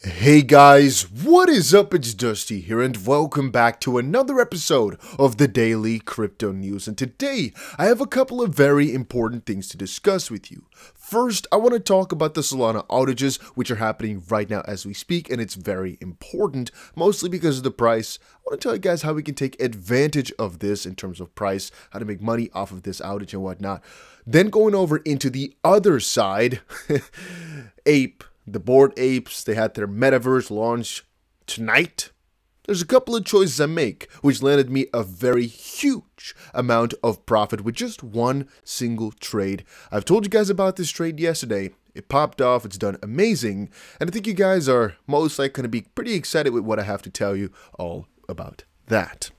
Hey guys, what is up? It's Dusty here and welcome back to another episode of the Daily Crypto News. And today I have a couple of very important things to discuss with you. First, I want to talk about the Solana outages which are happening right now as we speak, and it's very important, mostly because of the price. I want to tell you guys how we can take advantage of this in terms of price, how to make money off of this outage and whatnot. Then going over into the other side, Ape. The Bored Apes, they had their Metaverse launch tonight. There's a couple of choices I make, which landed me a very huge amount of profit with just one single trade. I've told you guys about this trade yesterday. It popped off, it's done amazing, and I think you guys are most likely going to be pretty excited with what I have to tell you all about that.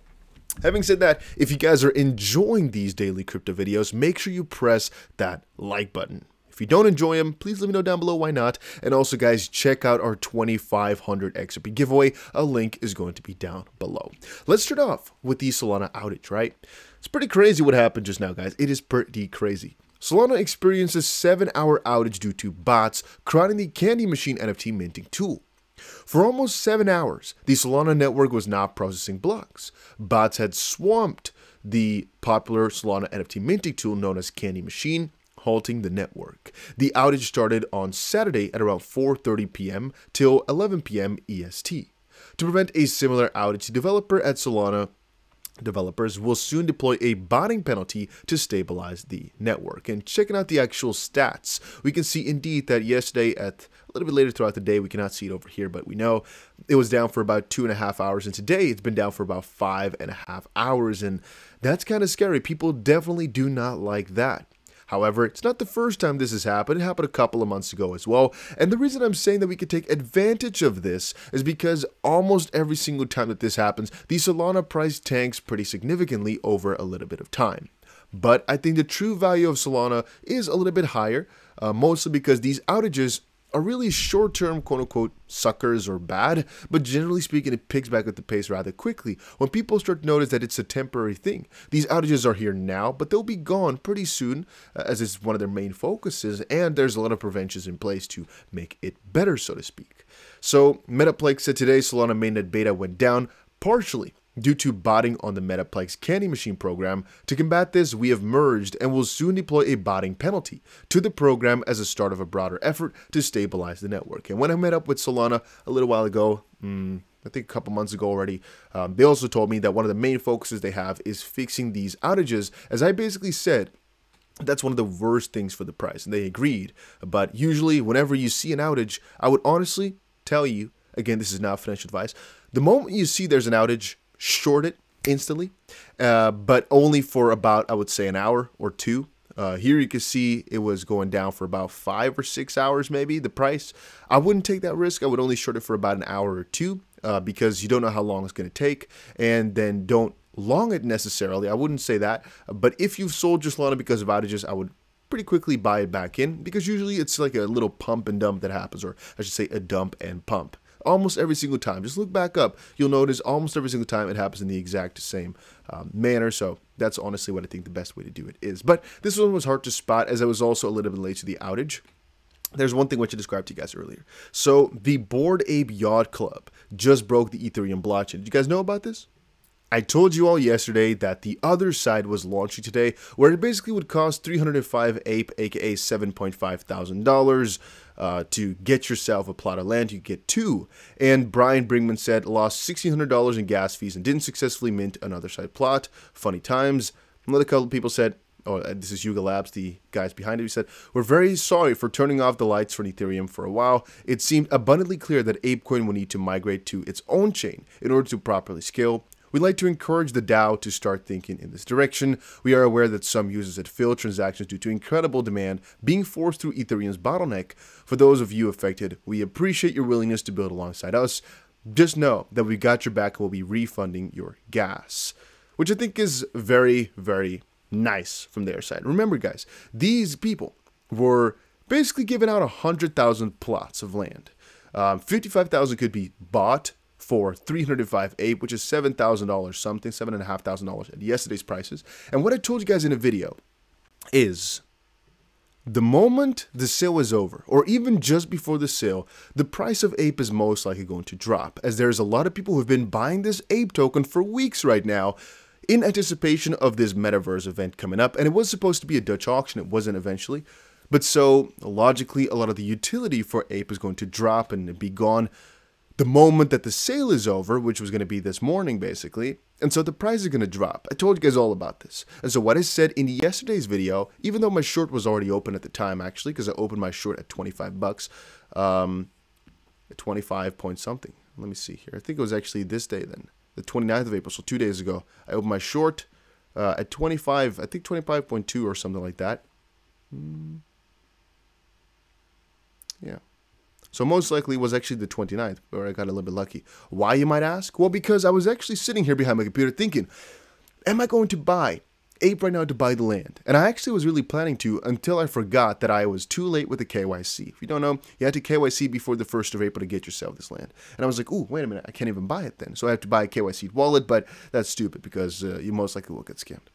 Having said that, if you guys are enjoying these daily crypto videos, make sure you press that like button. If you don't enjoy them, please let me know down below why not. And also, guys, check out our 2500 XRP giveaway. A link is going to be down below. Let's start off with the Solana outage, right? It's pretty crazy what happened just now, guys. It is pretty crazy. Solana experienced a 7-hour outage due to bots crowding the Candy Machine NFT minting tool. For almost 7 hours, the Solana network was not processing blocks. Bots had swamped the popular Solana NFT minting tool known as Candy Machine, halting the network. The outage started on Saturday at around 4:30 p.m. till 11 p.m. EST. To prevent a similar outage, the developer at Solana developers will soon deploy a botting penalty to stabilize the network. And checking out the actual stats, we can see indeed that yesterday at a little bit later throughout the day, we cannot see it over here, but we know it was down for about 2.5 hours, and today it's been down for about 5.5 hours, and that's kind of scary. People definitely do not like that. However, it's not the first time this has happened. It happened a couple of months ago as well. And the reason I'm saying that we could take advantage of this is because almost every single time that this happens, the Solana price tanks pretty significantly over a little bit of time. But I think the true value of Solana is a little bit higher, mostly because these outages are really short-term, quote-unquote, suckers or bad, but generally speaking, it picks back at the pace rather quickly. When people start to notice that it's a temporary thing, these outages are here now, but they'll be gone pretty soon, as it's one of their main focuses, and there's a lot of preventions in place to make it better, so to speak. So, Metaplex said today Solana mainnet beta went down, partially due to botting on the Metaplex Candy Machine program. To combat this, we have merged and will soon deploy a botting penalty to the program as a start of a broader effort to stabilize the network. And when I met up with Solana a little while ago, I think a couple months ago already, they also told me that one of the main focuses they have is fixing these outages. As I basically said, that's one of the worst things for the price, and they agreed. But usually, whenever you see an outage, I would honestly tell you, again, this is not financial advice, the moment you see there's an outage, short it instantly, but only for about, I would say, an hour or two. Here you can see it was going down for about 5 or 6 hours, maybe, the price. I wouldn't take that risk. I would only short it for about an hour or two, because you don't know how long it's going to take, and then don't long it necessarily. I wouldn't say that, but if you've sold your Solana because of outages, I would pretty quickly buy it back in, because usually it's like a little pump and dump that happens, or I should say a dump and pump. Almost every single time. Just look back up. You'll notice almost every single time it happens in the exact same manner. So that's honestly what I think the best way to do it is. But this one was hard to spot, as I was also a little bit late to the outage. There's one thing which I described to you guys earlier. So the Bored Ape Yacht Club just broke the Ethereum blockchain. Did you guys know about this? I told you all yesterday that the Otherside was launching today, where it basically would cost 305 ape, aka $7.5 thousand, to get yourself a plot of land. You get 2. And Brian Brinkman said lost $1,600 in gas fees and didn't successfully mint an Otherside plot. Funny times. Another couple of people said, oh, this is Yuga Labs, the guys behind it, he said, "We're very sorry for turning off the lights for Ethereum for a while. It seemed abundantly clear that ApeCoin will need to migrate to its own chain in order to properly scale. We'd like to encourage the DAO to start thinking in this direction. We are aware that some users had failed transactions due to incredible demand being forced through Ethereum's bottleneck. For those of you affected, we appreciate your willingness to build alongside us. Just know that we got your back and will be refunding your gas," which I think is very, very nice from their side. Remember, guys, these people were basically giving out 100,000 plots of land. 55,000 could be bought for 305 ape, which is $7,000 something, $7,500 at yesterday's prices. And what I told you guys in a video is the moment the sale is over, or even just before the sale, the price of Ape is most likely going to drop, as there's a lot of people who have been buying this Ape token for weeks right now in anticipation of this Metaverse event coming up. And it was supposed to be a Dutch auction, it wasn't eventually. But so, logically, a lot of the utility for Ape is going to drop and be gone the moment that the sale is over, which was going to be this morning, basically. And so the price is going to drop. I told you guys all about this. And so what I said in yesterday's video, even though my short was already open at the time, actually, because I opened my short at 25 bucks, at 25 point something. Let me see here. I think it was actually this day then, the 29th of April, so 2 days ago. I opened my short at 25, I think 25.2 or something like that. Yeah. So most likely it was actually the 29th where I got a little bit lucky. Why, you might ask? Well, because I was actually sitting here behind my computer thinking, am I going to buy Ape right now to buy the land? And I actually was really planning to until I forgot that I was too late with the KYC. If you don't know, you had to KYC before the 1st of April to get yourself this land. And I was like, ooh, wait a minute, I can't even buy it then. So I have to buy a KYC wallet, but that's stupid because you most likely will get scammed.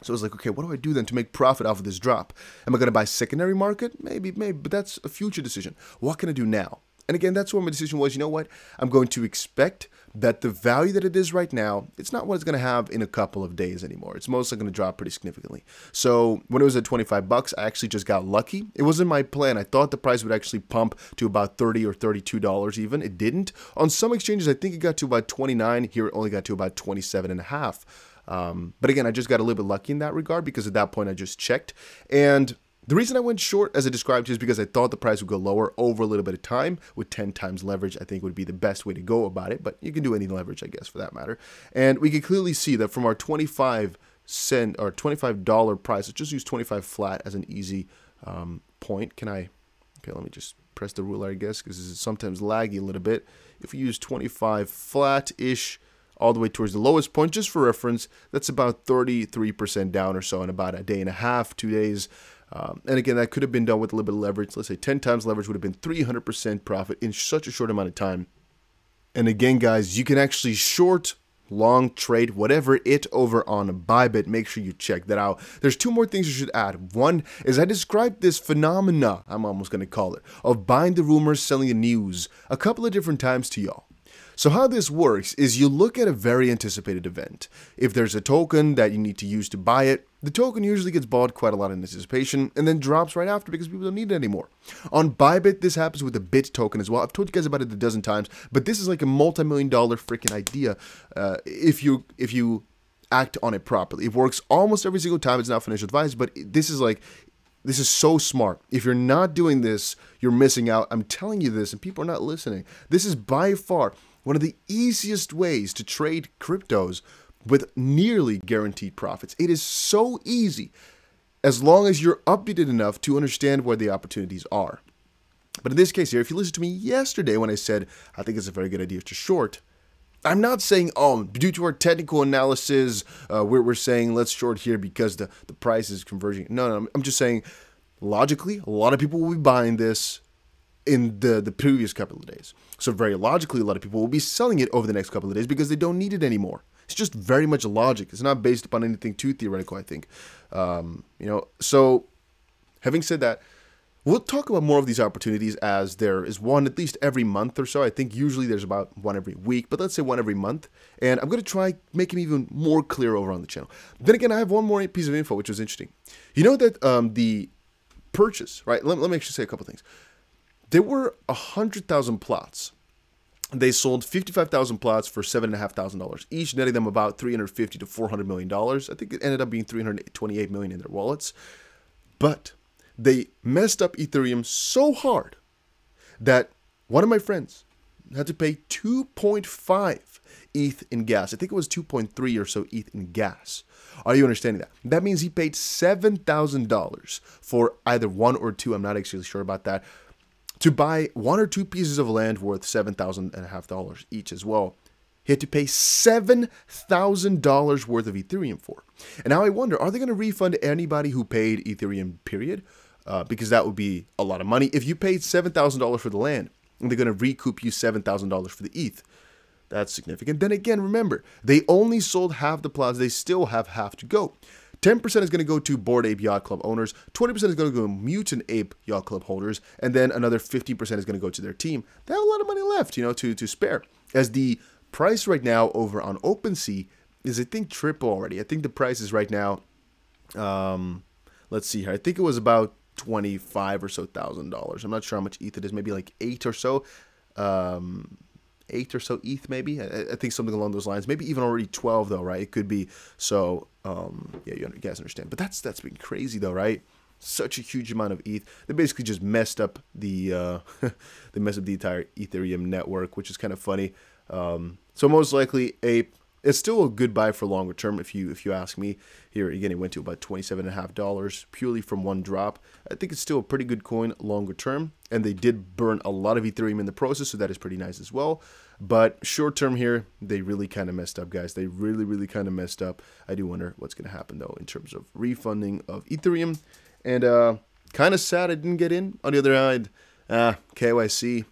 So I was like, okay, what do I do then to make profit off of this drop? Am I going to buy secondary market? Maybe, but that's a future decision. What can I do now? And again, that's where my decision was, you know what? I'm going to expect that the value that it is right now, it's not what it's going to have in a couple of days anymore. It's mostly going to drop pretty significantly. So when it was at 25 bucks, I actually just got lucky. It wasn't my plan. I thought the price would actually pump to about $30 or $32 even. It didn't. On some exchanges, I think it got to about 29. Here it only got to about 27.5. But again, I just got a little bit lucky in that regard because at that point I just checked. And the reason I went short, as I described, is because I thought the price would go lower over a little bit of time. With 10 times leverage, I think would be the best way to go about it. But you can do any leverage, I guess, for that matter. And we can clearly see that from our 25 cent or $25 price, let's just use 25 flat as an easy point. Okay, let me just press the ruler, I guess, because this is sometimes laggy a little bit. If we use 25 flat-ish, all the way towards the lowest point, just for reference, that's about 33% down or so in about a day and a half, 2 days. And again, that could have been done with a little bit of leverage. Let's say 10 times leverage would have been 300% profit in such a short amount of time. And again, guys, you can actually short, long, trade, whatever it over on Bybit. Make sure you check that out. There's two more things you should add. One is I described this phenomena, I'm almost going to call it, of buying the rumors, selling the news a couple of different times to y'all. So how this works is you look at a very anticipated event. If there's a token that you need to use to buy it, the token usually gets bought quite a lot in anticipation and then drops right after because people don't need it anymore. On Bybit, this happens with the BIT token as well. I've told you guys about it a dozen times, but this is like a multi-million-dollar freaking idea if you act on it properly. It works almost every single time. It's not financial advice, but this is so smart. If you're not doing this, you're missing out. I'm telling you this, and people are not listening. This is by far one of the easiest ways to trade cryptos with nearly guaranteed profits. It is so easy as long as you're updated enough to understand where the opportunities are. But in this case here, if you listened to me yesterday when I said, I think it's a very good idea to short, I'm not saying, oh, due to our technical analysis, we're saying let's short here because the price is converging. No, I'm just saying, logically, a lot of people will be buying this in the previous couple of days. So very logically, a lot of people will be selling it over the next couple of days because they don't need it anymore. It's just very much logic. It's not based upon anything too theoretical, I think. So having said that, we'll talk about more of these opportunities as there is one at least every month or so. I think usually there's about one every week, but let's say one every month. And I'm going to try making it even more clear over on the channel. Then again, I have one more piece of info, which was interesting. You know that the purchase, right? Let me actually say a couple things. There were 100,000 plots. They sold 55,000 plots for $7,500 each, netting them about $350 to $400 million. I think it ended up being $328 million in their wallets. But they messed up Ethereum so hard that one of my friends had to pay 2.5 ETH in gas. I think it was 2.3 or so ETH in gas. Are you understanding that? That means he paid $7,000 for either one or two, I'm not actually sure about that, to buy one or two pieces of land worth $7,500 each as well. He had to pay $7,000 worth of Ethereum for. And now I wonder, are they going to refund anybody who paid Ethereum, period? Because that would be a lot of money. If you paid $7,000 for the land, and they're going to recoup you $7,000 for the ETH, that's significant. Then again, remember, they only sold half the plots. They still have half to go. 10% is going to go to Bored Ape Yacht Club owners, 20% is going to go to Mutant Ape Yacht Club holders, and then another 50% is going to go to their team. They have a lot of money left, you know, to spare. As the price right now over on OpenSea is, I think, triple already. I think the price is right now, let's see here. I think it was about $25,000 or so. I'm not sure how much ETH it is. Maybe like 8 or so. 8 or so ETH maybe. I think something along those lines. Maybe even already 12 though, right? It could be. So yeah, you guys understand. But that's been crazy though, right? Such a huge amount of ETH. They basically just messed up the they messed up the entire Ethereum network, which is kind of funny. So most likely Ape. It's still a good buy for longer term if you ask me. Here again, it went to about $27.50 purely from one drop. I think it's still a pretty good coin longer term, and they did burn a lot of Ethereum in the process, so that is pretty nice as well. But short term here, they really kind of messed up, guys. They really kind of messed up. I do wonder what's going to happen though in terms of refunding of Ethereum, and kind of sad I didn't get in. On the other hand, KYC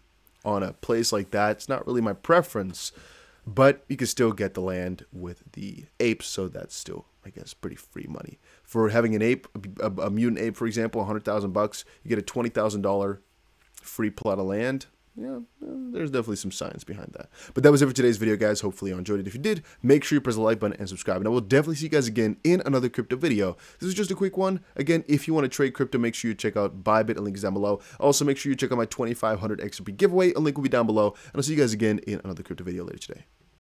on a place like that, it's not really my preference. But you can still get the land with the apes, so that's still, I guess, pretty free money. For having an ape, a mutant ape, for example, $100,000, you get a $20,000 free plot of land. Yeah, there's definitely some science behind that. But that was it for today's video, guys. Hopefully you enjoyed it. If you did, make sure you press the like button and subscribe. And I will definitely see you guys again in another crypto video. This is just a quick one. Again, if you want to trade crypto, make sure you check out Bybit. A link is down below. Also, make sure you check out my 2,500 XRP giveaway. A link will be down below. And I'll see you guys again in another crypto video later today.